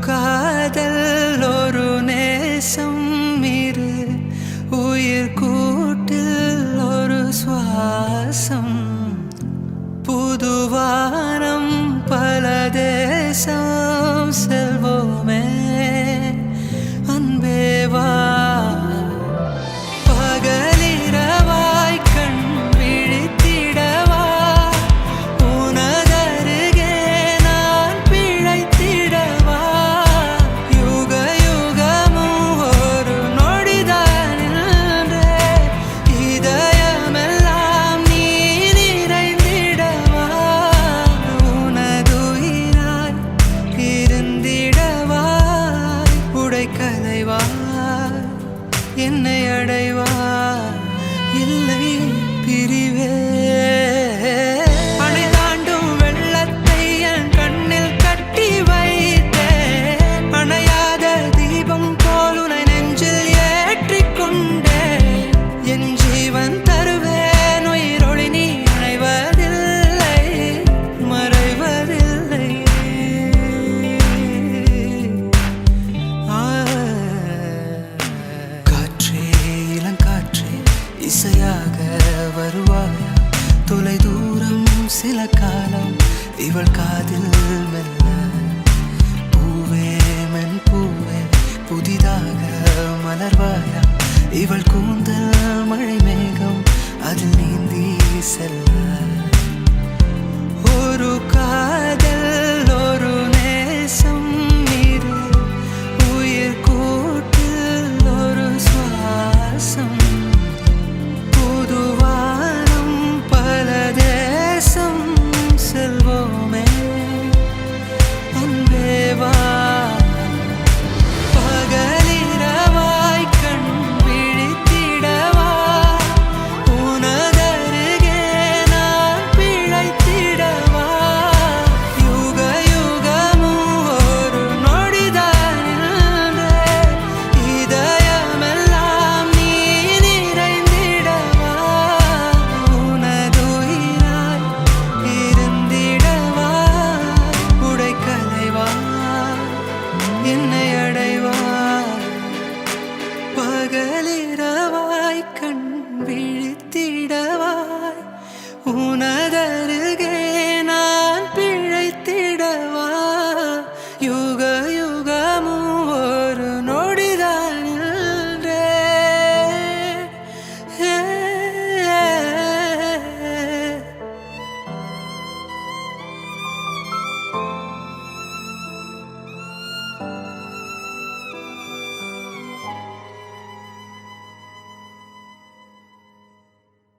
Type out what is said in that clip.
காதல் ஒரு நேசம் இரு உயிர் கூட்டில் ஒரு சுவாசம் புதுவானம் பல தேசம் செல்வோமே அன்பேவா என்னை அடைவா இல்லை பிரிவே அணை தாண்டும் வெள்ளத்தை என் கண்ணில் கட்டி வைத்தேன் அணையாத தீபம் போல் உனை நெஞ்சில் ஏற்றிக்கொண்டேன் என் ஜீவன் தருவேன் உயிரொளி நீ அணைவதில்லை மறைவதில்லை இசையாக வருவாயா தொலை தூரம் சில காலம் இவள் காதில் மெல்ல பூவே மென் பூவே புதிதாக மலர்வாயா இவள் கூந்தல் மழை மேகம் அதில் நீந்தி செல்ல ஒரு காதல் ஒரு நேசம் இரு உயிர் கூட்டில் ஒரு சுவாசம் செல்வோமே அன்பேவா பகலிரவாய் கண் விழித்திடவா உனதருகே நான் பிழைத்திடவா யுக யுகமும் ஒரு நொடிதான் இதயமெல்லாம் நீ நிறைந்திடவா உனதுயிராய் என்னை அடைவா பகலிரவாய் கண் விழித்திடவாய் உனதருகே